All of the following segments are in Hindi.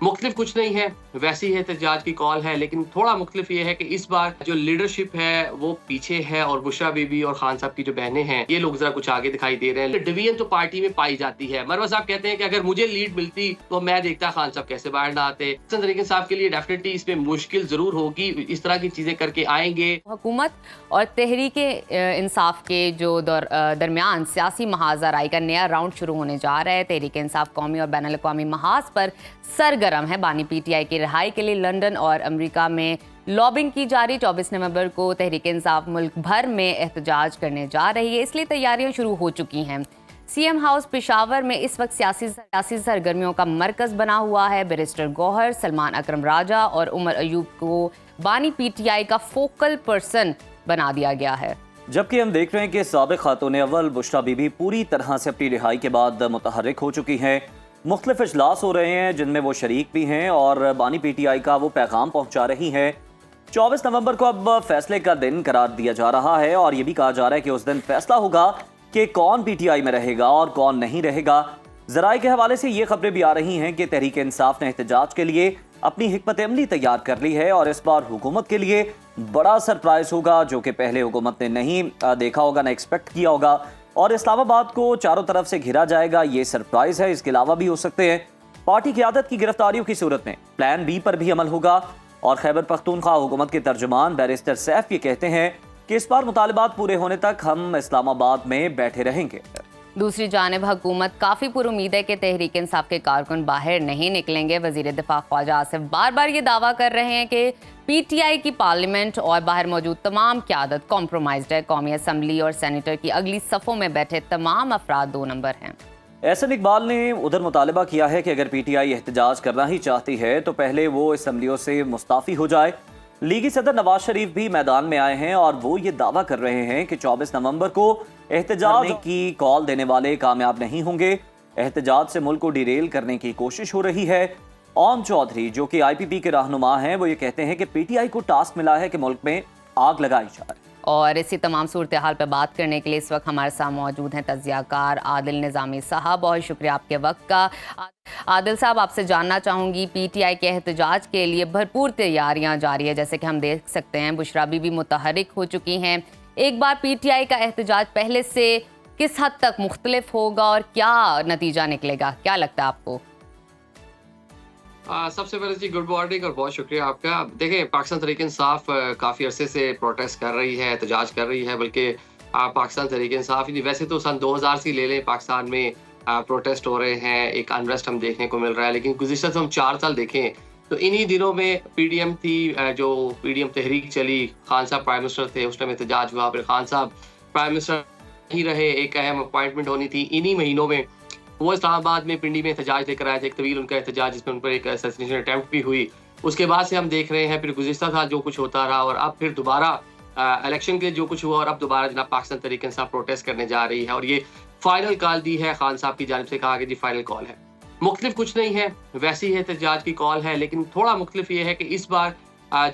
मुख्तलिफ कुछ नहीं है, वैसी है एहतजाज की कॉल है, लेकिन थोड़ा मुख्तलिफ ये है कि इस बार जो लीडरशिप है वो पीछे है और बुशरा बीबी और खान साहब की जो बहनें हैं ये लोग जरा कुछ आगे दिखाई दे रहे हैं। डिवीजन तो पार्टी में पाई जाती है। मरवा साहब कहते हैं कि अगर मुझे लीड मिलती तो मैं देखता खान साहब कैसे बाहर ना आते। हसन तरीके साहब के लिए डेफिनेटली इसमें मुश्किल जरूर होगी, इस तरह की चीजें करके आएंगे। हुकूमत और तहरीके इंसाफ के जो दरमियान सियासी महाजराई का नया राउंड शुरू होने जा रहा है। तहरीक इंसाफ कौमी और बैनुल अक़वामी महाज पर सरगर्म है। बानी पीटीआई की रिहाई के लिए लंदन और अमेरिका में लॉबिंग की जारी। 24 नवंबर को तहरीक इंसाफ मुल्क भर में एहतजाज करने जा रही है, इसलिए तैयारियां शुरू हो चुकी हैं। सीएम हाउस पेशावर में इस वक्त सियासी सरगर्मियों का मरकज बना हुआ है। बैरिस्टर गौहर, सलमान अकरम राजा और उमर अयूब को बानी पीटीआई का फोकल पर्सन बना दिया गया है। जबकि हम देख रहे हैं कि साबिक़ खातून अव्वल बुशरा बीबी पूरी तरह से अपनी रिहाई के बाद मुतहर्रिक हो चुकी हैं। मुख्तलिफ इजलास हो रहे हैं जिनमें वो शरीक भी हैं और बानी पीटीआई का वो पैगाम पहुंचा रही हैं। 24 नवंबर को अब फैसले का दिन करार दिया जा रहा है और ये भी कहा जा रहा है कि उस दिन फैसला होगा कि कौन पीटीआई में रहेगा और कौन नहीं रहेगा। ज़राए के हवाले से ये खबरें भी आ रही हैं कि तहरीक इंसाफ ने एहतजाज के लिए अपनी हिकमत अमली तैयार कर ली है और इस बार हुकूमत के लिए बड़ा सरप्राइज होगा जो कि पहले हुकूमत ने नहीं देखा होगा, ना एक्सपेक्ट किया होगा। और इस्लामाबाद को चारों तरफ से घिरा जाएगा, ये सरप्राइज है। इसके अलावा भी हो सकते हैं पार्टी क़यादत की गिरफ्तारियों की सूरत में प्लान बी पर भी अमल होगा। और खैबर पख्तूनख्वा हुकूमत के तर्जुमान बैरिस्टर सैफ ये कहते हैं कि इस बार मुतालिबात पूरे होने तक हम इस्लामाबाद में बैठे रहेंगे। दूसरी जानिब हुकूमत काफ़ी पुरुमीद है कि तहरीक इंसाफ के कारकुन बाहर नहीं निकलेंगे। वज़ीर दिफा ख्वाजा आसिफ बार बार ये दावा कर रहे हैं कि पीटीआई की पार्लियामेंट और बाहर मौजूद तमाम क़यादत कॉम्प्रोमाइज्ड है। कौमी असम्बली और सेनेटर की अगली सफ़ों में बैठे तमाम अफराद 2 नंबर हैं। एहसन इकबाल ने उधर मुतालबा किया है कि अगर पीटीआई एहतजाज करना ही चाहती है तो पहले वो असम्बलियों से मुस्ताफ़ी हो जाए। लीगी सदर नवाज शरीफ भी मैदान में आए हैं और वो ये दावा कर रहे हैं कि 24 नवंबर को एहतजाज की कॉल देने वाले कामयाब नहीं होंगे। एहतजाज से मुल्क को डिरेल करने की कोशिश हो रही है। ओम चौधरी जो कि आईपीपी के रहनुमा हैं वो ये कहते हैं कि पीटीआई को टास्क मिला है कि मुल्क में आग लगाई जाए। और इसी तमाम सूरत हाल पर बात करने के लिए इस वक्त हमारे साथ मौजूद हैं तज्ज़ियाकार आदिल निज़ामी साहब। बहुत शुक्रिया आपके वक्त का। आदिल साहब, आपसे जानना चाहूँगी, पीटीआई के एहतजाज के लिए भरपूर तैयारियां जारी है। जैसे कि हम देख सकते हैं बुशरा बीबी मुतहर्रिक हो चुकी हैं। एक बार पीटीआई का एहतजाज पहले से किस हद तक मुख्तलिफ होगा और क्या नतीजा निकलेगा, क्या लगता है आपको? सबसे पहले जी गुड मॉर्निंग और बहुत शुक्रिया आपका। देखें, पाकिस्तान तहरीक इंसाफ काफ़ी अरसे से प्रोटेस्ट कर रही है, एहतजाज कर रही है। बल्कि पाकिस्तान तहरीक इंसाफ ही वैसे तो सन 2000 से ले लें पाकिस्तान में प्रोटेस्ट हो रहे हैं, एक अनरेस्ट हम देखने को मिल रहा है। लेकिन गुज़िश्ता से हम 4 साल देखें तो इन्हीं दिनों में पीडीएम थी, जो पीडीएम तहरीक चली, खान साहब प्राइम मिनिस्टर थे, उस टाइम एहतजाज हुआ। फिर खान साहब प्राइम मिनिस्टर ही रहे, एक अहम अपॉइंटमेंट होनी थी। इन्हीं महीनों में वो इस्लामाबाद में पिंडी में एहतजाज लेकर आए थे, एक तवील उनका एहतजाज जिसमें उन पर एक असैसिनेशन अटेम्प्ट भी हुई। उसके बाद से हम देख रहे हैं फिर गुज़िश्ता साल जो कुछ होता रहा और अब फिर दोबारा इलेक्शन के जो कुछ हुआ और अब दोबारा जनाब पाकिस्तान तहरीक इंसाफ प्रोटेस्ट करने जा रही है। और ये फाइनल कॉल दी है खान साहब की जानिब से, कहा कि जी फाइनल कॉल है। मुख्तलिफ कुछ नहीं है, वैसी है एहतजाज की कॉल है, लेकिन थोड़ा मुख्तलिफ ये है कि इस बार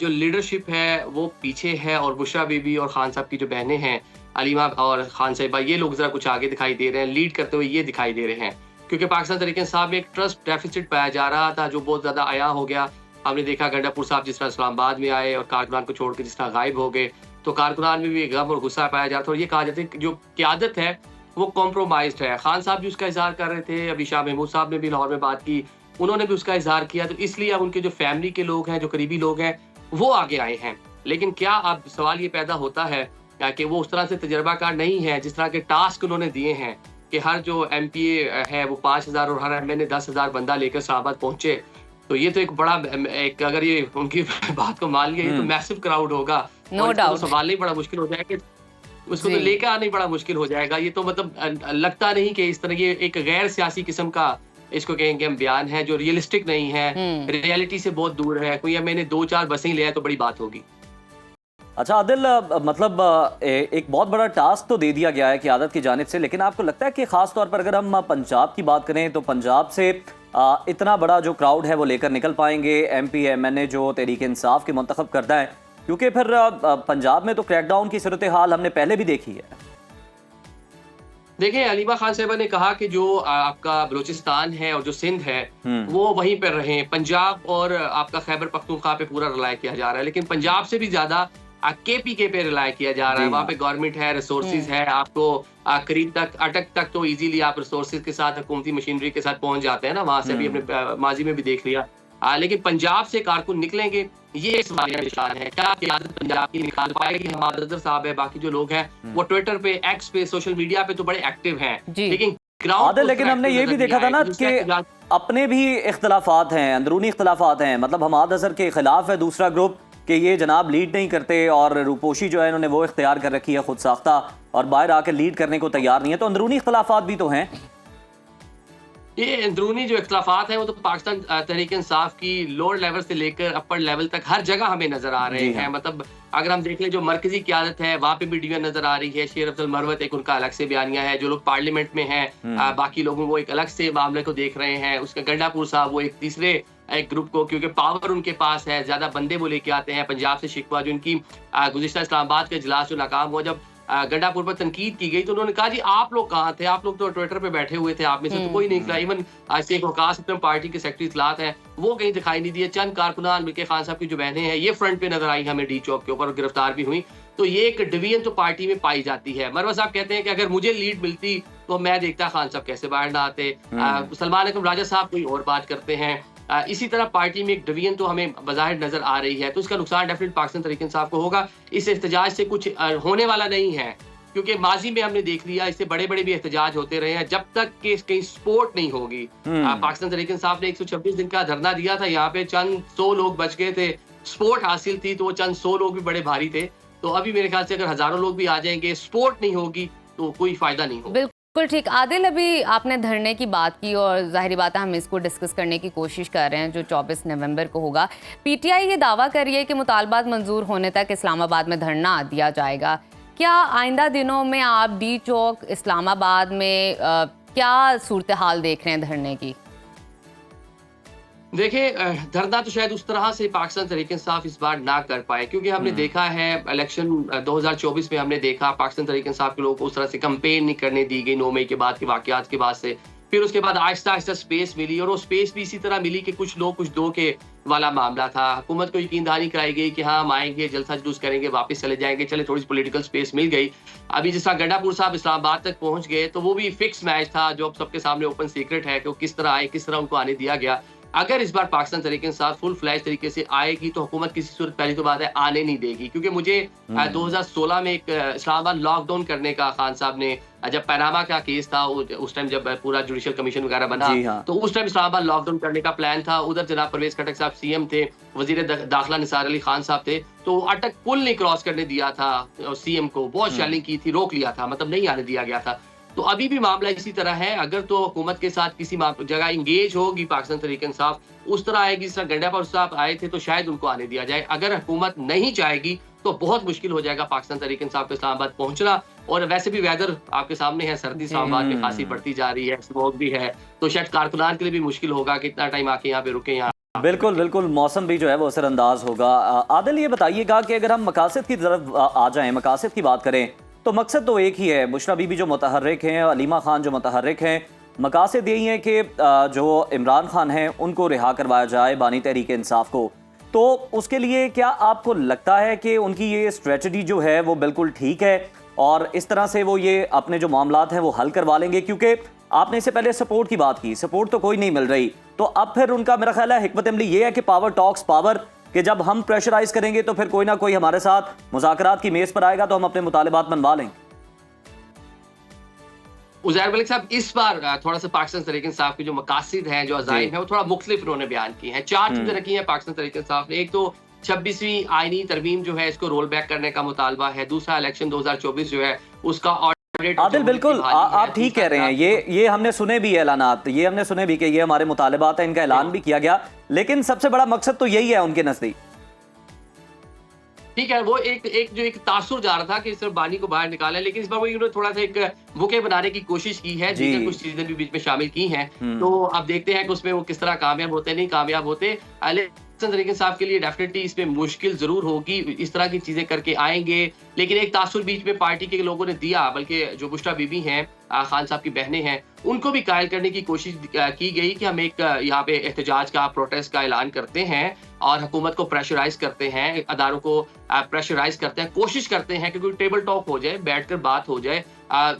जो लीडरशिप है वो पीछे है और बुशरा बीबी और खान साहब की जो बहनें हैं अलीमा और खान साहिबा, ये लोग जरा कुछ आगे दिखाई दे रहे हैं, लीड करते हुए ये दिखाई दे रहे हैं। क्योंकि पाकिस्तान तहरीक इंसाफ में एक ट्रस्ट डेफिसिट पाया जा रहा था जो बहुत ज्यादा आया हो गया। हमने देखा गंडापुर साहब जिस तरह इस्लामाबाद में आए और कारकुनान को छोड़ के जिस तरह गायब हो गए, तो कारकुनान में भी गम और गुस्सा पाया जाता है और ये कहा जाता है कि जो क़यादत है वो कॉम्प्रोमाइज्ड है। खान साहब भी उसका इजहार कर रहे थे, अभी शाह महमूद साहब ने भी लाहौर में बात की, उन्होंने भी उसका इजहार किया। तो इसलिए अब उनके जो फैमिली के लोग हैं, जो करीबी लोग हैं, वो आगे आए हैं। लेकिन क्या अब सवाल ये पैदा होता है कि वो उस तरह से तजर्बाकार नहीं है जिस तरह के टास्क उन्होंने दिए हैं कि हर जो एमपीए है वो 5000 और हर एमएलए 10,000 बंदा लेकर इस्लामाबाद पहुंचे। तो ये तो एक बड़ा एक, अगर ये उनकी बात को मान लिया, ये तो मैसिव क्राउड होगा। नो डाउट सवाल नहीं बड़ा मुश्किल हो जाएगा, उसको तो लेकर आना ही बड़ा मुश्किल हो जाएगा। ये तो मतलब लगता नहीं कि इस तरह ये एक गैर सियासी किस्म का इसको कहेंगे हम बयान है जो रियलिस्टिक नहीं है, रियलिटी से बहुत दूर है। कोई मैंने 2-4 बसें ले आए तो बड़ी बात होगी। अच्छा आदिल, मतलब एक बहुत बड़ा टास्क तो दे दिया गया है क़यादत की जानिब से, लेकिन आपको लगता है कि ख़ास तौर पर अगर हम पंजाब की बात करें तो पंजाब से इतना बड़ा जो क्राउड है वो लेकर निकल पाएंगे एमपी एमएनए जो तहरीक इंसाफ के मुंतखब करता है? क्योंकि फिर पंजाब में तो क्रैकडाउन की सूरत हाल हमने पहले भी देखी है। देखिए, अलीमा खान साहिबा ने कहा कि जो आपका बलूचिस्तान है और जो सिंध है, वो वहीं पर रहें। पंजाब और आपका खैबर पख्तूनख्वा पे पूरा रिलाय किया जा रहा है, लेकिन पंजाब से भी ज़्यादा केपीके पे रिलाय किया जा रहा है। जी वहाँ हाँ। पे गवर्नमेंट है, रिसोर्सेज है, आपको करीब तक अटक तक तो इजीली आप रिसोर्सेज के साथ, हुकूमती मशीनरी के साथ पहुँच जाते हैं ना, वहाँ से भी हमने माजी में भी देख लिया। लेकिन पंजाब से कारकुन निकलेंगे, ये सवालिया निशान है। क्या क़यादत पंजाब की निकाल पाएगी? हमाद अज़हर साहब है, बाकी जो लोग हैं, वो ट्विटर पे, एक्स पे, सोशल मीडिया पे तो बड़े एक्टिव हैं, जी। लेकिन ग्राउंड आदिल, लेकिन हमने ये भी देखा था ना कि अपने भी इख्तलाफात हैं, अंदरूनी इख्तलाफात हैं। मतलब हमाद अज़हर के खिलाफ है दूसरा ग्रुप कि ये जनाब लीड नहीं करते, और रूपोशी जो है इन्होंने वो इख्तियार कर रखी है खुद साख्ता, और बाहर आकर लीड करने को तैयार नहीं है। तो अंदरूनी इख्तलाफात भी तो हैं। ये अंदरूनी जो इख्तलाफात हैं, वो तो पाकिस्तान तहरीक इंसाफ की लोअर लेवल से लेकर अपर लेवल तक हर जगह हमें नजर आ रहे हैं। मतलब अगर हम देख लें, जो मरकजी क़यादत है, वहाँ पे भी डिवीजन नजर आ रही है। शेर अफजल मरवत एक उनका अलग से बयानिया है, जो लोग पार्लियामेंट में हैं, बाकी लोगों वो एक अलग से मामले को देख रहे हैं। उसके गंडापुर साहब वो एक तीसरे एक ग्रुप को, क्योंकि पावर उनके पास है, ज्यादा बंदे वो लेके आते हैं। पंजाब से शिकवा जो उनकी गुज़िश्ता इस्लामाबाद का इजलास जो नाकाम हुआ, जब गंडापुर पर तनकीद की गई, तो उन्होंने कहा जी आप लोग कहाँ थे? आप लोग तो ट्विटर पे बैठे हुए थे, आप में से तो कोई नहीं निकला। इवन शेख वकास अपने पार्टी के सेक्रेटरी इत्तलात हैं, वो कहीं दिखाई नहीं दिए। चंद कारकुनान मिलके खान साहब की जो बहनें हैं, ये फ्रंट पे नजर आई हमें डी चौक के ऊपर, और गिरफ्तार भी हुई। तो ये एक डिवीजन तो पार्टी में पाई जाती है। मरवा साहब कहते हैं कि अगर मुझे लीड मिलती तो मैं देखता खान साहब कैसे बाहर ना आते। सलमान अकरम राजा साहब कोई और बात करते हैं। इसी तरह पार्टी में एक डिवीजन तो हमें बज़ाहिर नजर आ रही है, तो इसका नुकसान डेफिनेट पाकिस्तान तहरीक इंसाफ को होगा। इस एहतजाज से कुछ होने वाला नहीं है, क्योंकि माजी में हमने देख लिया, इससे बड़े बड़े भी एहतजाज होते रहे हैं। जब तक कि कहीं सपोर्ट नहीं होगी, पाकिस्तान तहरीक इंसाफ ने 126 दिन का धरना दिया था, यहाँ पे चंद 100 लोग बच गए थे। सपोर्ट हासिल थी तो वो चंद 100 लोग भी बड़े भारी थे। तो अभी मेरे ख्याल से अगर हजारों लोग भी आ जाएंगे, सपोर्ट नहीं होगी, तो कोई फायदा नहीं होगा। बिल्कुल ठीक। आदिल, अभी आपने धरने की बात की, और जाहिर बात है हम इसको डिस्कस करने की कोशिश कर रहे हैं, जो 24 नवंबर को होगा। पीटीआई ये दावा कर रही है कि मुतालबात मंजूर होने तक इस्लामाबाद में धरना दिया जाएगा। क्या आइंदा दिनों में आप डी चौक इस्लामाबाद में क्या सूरत हाल देख रहे हैं धरने की? देखिए, धरना तो शायद उस तरह से पाकिस्तान तहरीक इंसाफ इस बार ना कर पाए, क्योंकि हमने देखा है इलेक्शन 2024 में हमने देखा पाकिस्तान तहरीक इंसाफ के लोगों को उस तरह से कंपेन नहीं करने दी गई 9 मई के बाद के वाकयात के बाद से। फिर उसके बाद आहिस्ता आहिस्ता स्पेस मिली, और वो स्पेस भी इसी तरह मिली कि कुछ लोग कुछ दो के वाला मामला था। हुकूमत को यकीनदानी कराई गई कि हाँ हम आएंगे, जलसा जुलूस करेंगे, वापस चले जाएंगे, चले थोड़ी सी पॉलिटिकल स्पेस मिल गई। अभी जिस तरह गंडापुर साहब इस्लामाबाद तक पहुंच गए, तो वो भी फिक्स मैच था, जो अब सबके सामने ओपन सीक्रेट है कि वो किस तरह आए, किस तरह उनको आने दिया गया। अगर इस बार पाकिस्तान तहरीक इंसाफ फुल फ्लैश तरीके से आएगी, तो हुकूमत किसी सूरत, पहली तो बात है, आने नहीं देगी। क्योंकि मुझे 2016 में एक इस्लामाबाद लॉकडाउन करने का खान साहब ने, जब पैनामा का केस था, उस टाइम जब पूरा जुडिशल कमीशन वगैरह बना, तो उस टाइम इस्लामाबाद लॉकडाउन करने का प्लान था। उधर जनाब परवेज खटक साहब सीएम थे, वजीर दाखिला निसार अली खान साहब थे, तो अटक पुल नहीं क्रॉस करने दिया था सीएम को, बहुत शेलिंग की थी, रोक लिया था, मतलब नहीं आने दिया गया था। तो अभी भी मामला इसी तरह है। अगर तो हुकूमत के साथ किसी जगह इंगेज होगी पाकिस्तान तहरीक इंसाफ, उस तरह आएगी जिस तरह गंडापुर साहब आए थे, तो शायद उनको आने दिया जाए। अगर हुकूमत नहीं चाहेगी, तो बहुत मुश्किल हो जाएगा पाकिस्तान तहरीक इंसाफ को इस्लामाबाद पहुंचना। और वैसे भी वेदर आपके सामने है, सर्दी इस्लामाबाद में खासी बढ़ती जा रही है, स्मोक भी है, तो शायद कारकुनान के लिए भी मुश्किल होगा कि इतना टाइम आके यहाँ पे रुके। यहाँ बिल्कुल बिल्कुल, मौसम भी जो है वो असरअंदाज होगा। आदिल, ये बताइएगा कि अगर हम मकासद की तरफ आ जाएं, मकासद की बात करें, तो मकसद तो एक ही है। बुशरा बीबी जो मुतहर्रिक हैं, अलीमा खान जो मुतहर्रिक हैं, मकासद यही है कि जो इमरान खान हैं उनको रिहा करवाया जाए, बानी तहरीक इंसाफ को। तो उसके लिए क्या आपको लगता है कि उनकी ये स्ट्रेटजी जो है वो बिल्कुल ठीक है, और इस तरह से वो ये अपने जो मामलात हैं वो हल करवा लेंगे? क्योंकि आपने इससे पहले सपोर्ट की बात की, सपोर्ट तो कोई नहीं मिल रही, तो अब फिर उनका मेरा ख्याल है हिकमत अमली ये है कि पावर टॉक्स पावर, कि जब हम प्रेशराइज करेंगे तो फिर कोई ना कोई हमारे साथ मुज़ाकरात की मेज़ पर आएगा, तो हम अपने मुतालिबात मनवा लेंगे। उज़ैर मलिक साहब इस बार थोड़ा सा पाकिस्तान तहरीक इंसाफ के जो मकासद हैं, जो अज़ाइम है, वो थोड़ा मुख्तलिफ उन्होंने बयान की हैं। 4 चीजें रखी हैं पाकिस्तान तहरीक इंसाफ ने। एक तो 26वीं आईनी तरमीम जो है, इसको रोल बैक करने का मुतालबा है। दूसरा, इलेक्शन 2024 जो है उसका आदिल, बिल्कुल आप ठीक कह रहे हैं। ये हमने सुने भी ऐलानात, ये हमने सुने भी कि ये हमारे मुतालिबात है, इनका ऐलान भी किया गया, लेकिन सबसे बड़ा मकसद तो यही है उनके नजदीक। ठीक है, वो एक तासुर जा रहा था कि सिर्फ बानी को बाहर निकाला है, लेकिन इस बार वो उन्होंने थोड़ा सा एक बुके बनाने की कोशिश की है, जिसमें कुछ चीजें भी बीच में शामिल की हैं। तो अब देखते हैं कि उसमें वो किस तरह कामयाब होते, नहीं कामयाब होते। तहरीक इंसाफ के लिए डेफिनेटली इसमें मुश्किल जरूर होगी, इस तरह की चीजें करके आएंगे। लेकिन एक तासुर बीच में पार्टी के लोगों ने दिया, बल्कि जो बुशरा बीबी हैं खान साहब की बहनें हैं, उनको भी कायल करने की कोशिश की गई कि हम एक यहाँ पे एहतजाज का, प्रोटेस्ट का ऐलान करते हैं और हुकूमत को प्रेशराइज़ करते हैं, अदारों को प्रेशराइज़ करते हैं, कोशिश करते हैं कि कोई टेबल टॉक हो जाए, बैठकर बात हो जाए।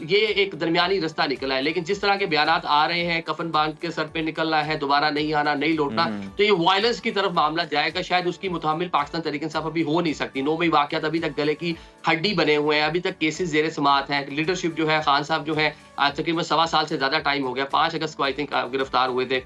ये एक दरमियानी रास्ता निकला है, लेकिन जिस तरह के बयानात आ रहे हैं, कफन बांध के सर पे निकलना है, दोबारा नहीं आना, नहीं लौटना, तो ये वायलेंस की तरफ मामला जाएगा। शायद उसकी मुतहम्मिल पाकिस्तान तहरीक इंसाफ अभी हो नहीं सकती। 9 मई वाक़यात अभी तक गले की हड्डी बने हुए हैं, अभी तक केसेस ज़ेर समाअत हैं। लीडरशिप जो है, खान साहब जो है, तकरीबन 1.25 साल से ज़्यादा टाइम हो गया। 5 अगस्त को आई थिंक गिरफ्तार हुए थे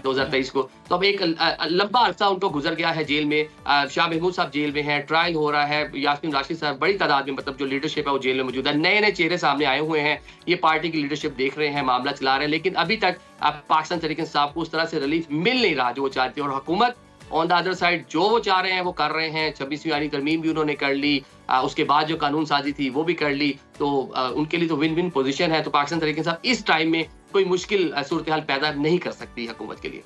2023 को। तो अब एक लंबा अरसा उनको गुजर गया है जेल में। शाह महमूद साहब जेल में हैं, ट्रायल हो रहा है। यास्मीन राशिद साहब बड़ी तादाद में, मतलब जो लीडरशिप है वो जेल में मौजूद है। नए-नए चेहरे सामने आए हुए हैं, ये पार्टी की लीडरशिप देख रहे हैं, मामला चला रहे हैं, लेकिन अभी तक पाकिस्तान तहरीक इंसाफ को उस तरह से रिलीफ मिल नहीं रहा जो वो चाहती है। और हुकूमत ऑन द अदर साइड जो वो चाह रहे हैं वो कर रहे हैं। 26वीं आईनी तरमीम भी उन्होंने कर ली, उसके बाद जो कानून साजी थी वो भी कर ली, तो उनके लिए तो विन विन पोजीशन है। तो पाकिस्तान तहरीक इंसाफ इस टाइम में कोई मुश्किल सूरत हाल पैदा नहीं कर सकती हुकूमत के लिए।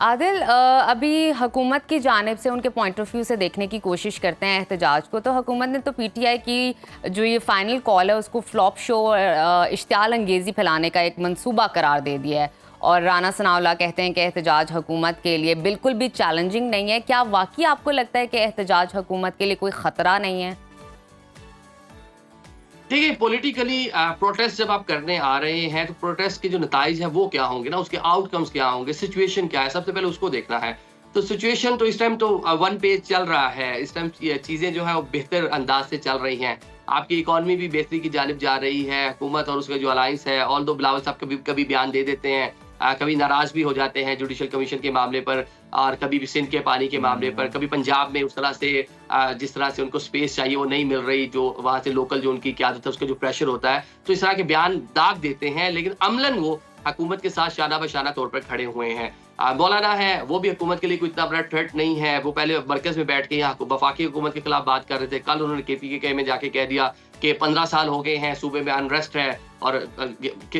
आदिल, अभी हुकूमत की जानिब से उनके पॉइंट ऑफ व्यू से देखने की कोशिश करते हैं एहतजाज को, तो हुकूमत ने तो पीटीआई की जो ये फाइनल कॉल है उसको फ्लॉप शो और इश्तियाल अंगेज़ी फैलाने का एक मंसूबा करार दे दिया है। और राना सनाउल्लाह कहते हैं कि एहतजाज हुकूमत के लिए बिल्कुल भी चैलेंजिंग नहीं है। क्या वाकई आपको लगता है कि एहतजाज हुकूमत के लिए कोई ख़तरा नहीं है? देखिए, पॉलिटिकली प्रोटेस्ट जब आप करने आ रहे हैं तो प्रोटेस्ट के जो नताइज हैं वो क्या होंगे ना, उसके आउटकम्स क्या होंगे, सिचुएशन क्या है, सबसे पहले उसको देखना है। तो सिचुएशन तो इस टाइम तो वन पेज चल रहा है। इस टाइम चीज़ें जो है वो बेहतर अंदाज से चल रही हैं। आपकी इकॉनमी भी बेहतरी की जानिब जा रही है। हुकूमत और उसका जो अलायंस है, ऑल दो बिलावल साहब कभी कभी बयान दे देते हैं, कभी नाराज भी हो जाते हैं जुडिशल कमीशन के मामले पर, और कभी भी सिंध के पानी के मामले पर, कभी पंजाब में उस तरह से जिस तरह से उनको स्पेस चाहिए वो नहीं मिल रही, जो वहाँ से लोकल जो उनकी क्यादत है उसका जो प्रेशर होता है, तो इस तरह के बयान दाग देते हैं। लेकिन अमलन वो हुकूमत के साथ शाना बशाना तौर पर खड़े हुए हैं। मौलाना है, वो भी हुकूमत के लिए कोई इतना बड़ा थ्रेट नहीं है। वो पहले मरकज में बैठ के यहाँ वफाकी हुकूमत के खिलाफ बात कर रहे थे। कल उन्होंने KPK में जाके कह दिया कि 15 साल हो गए हैं, सूबे में अनरेस्ट है, और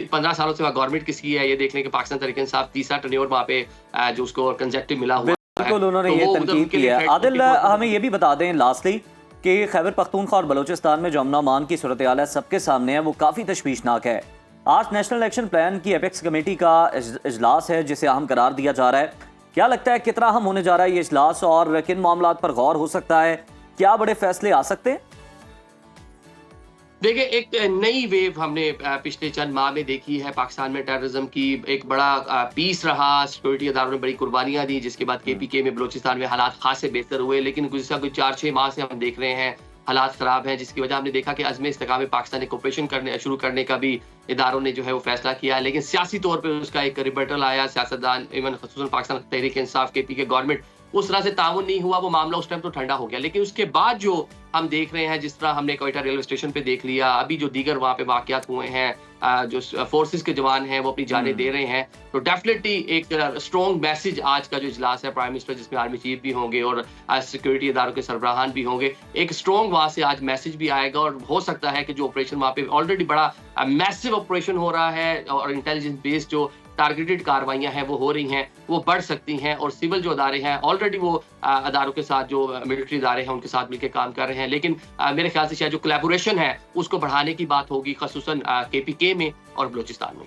15 सालों से वहाँ गवर्नमेंट किसकी है ये देख लें कि पाकिस्तान तहरीक इंसाफ तीसरा टर्न्योर वहाँ पे जो उसको कंजेक्टिव मिला हुआ है। बिल्कुल, उन्होंने ये तनकीद की है। आदिल, हमें ये भी बता दें लास्टली कि खैबर पख्तूनख्वा और बलोचिस्तान में जो अमन अमान की सूरत हाल है सबके सामने है, वो काफ़ी तशवीशनाक है। आज नेशनल इलेक्शन प्लान की एपेक्स कमेटी का इजलास है जिसे अहम करार दिया जा रहा है। क्या लगता है कितना अहम होने जा रहा है ये इजलास, और किन मामलात पर गौर हो सकता है? क्या बड़े फैसले आ सकते हैं? देखिए, एक नई वेव हमने पिछले चंद माह में देखी है पाकिस्तान में। टेररिज्म की एक बड़ा पीस रहा, सिक्योरिटी अदारों ने बड़ी कुर्बानियां दी, जिसके बाद KPK में बलोचिस्तान में हालात खासे बेहतर हुए। लेकिन गुज़िश्ता कुछ 4-6 माह से हम देख रहे हैं हालात ख़राब हैं, जिसकी वजह हमने देखा कि अज़्म इस्तेकाम पाकिस्तानी कोऑपरेशन शुरू करने का भी इदारों ने जो है वो फैसला किया। लेकिन सियासी तौर पर उसका एक रिबटल आया। सियासतदान, even ख़ुसूसन Pakistan Tehreek Insaf, KPK government, उस तरह से ताउन नहीं हुआ। वो मामला उस टाइम तो ठंडा हो गया। लेकिन उसके बाद जो हम देख रहे हैं, जिस तरह हमने क्वेटा रेलवे स्टेशन पे देख लिया, अभी जो दीगर वहाँ पे वाकयात हुए हैं, जो फोर्सेस के जवान हैं वो अपनी जानें दे रहे हैं, तो डेफिनेटली एक स्ट्रॉन्ग मैसेज आज का जो इजलास है प्राइम मिनिस्टर, जिसमें आर्मी चीफ भी होंगे और सिक्योरिटी इदारों के सरबराहान भी होंगे, एक स्ट्रॉन्ग वहाँ से आज मैसेज भी आएगा। और हो सकता है कि जो ऑपरेशन वहाँ पे ऑलरेडी बड़ा मैसिव ऑपरेशन हो रहा है और इंटेलिजेंस बेस्ड जो टारगेटेड कार्रवाइयां हैं वो हो रही हैं, वो बढ़ सकती हैं। और सिविल जो अदारे हैं ऑलरेडी वो अदारों के साथ, जो मिलिट्री अदारे हैं उनके साथ मिलकर काम कर रहे हैं। लेकिन मेरे ख्याल से शायद जो कोलैबोरेशन है उसको बढ़ाने की बात होगी, ख़ुसूसन KPK में और बलूचिस्तान में।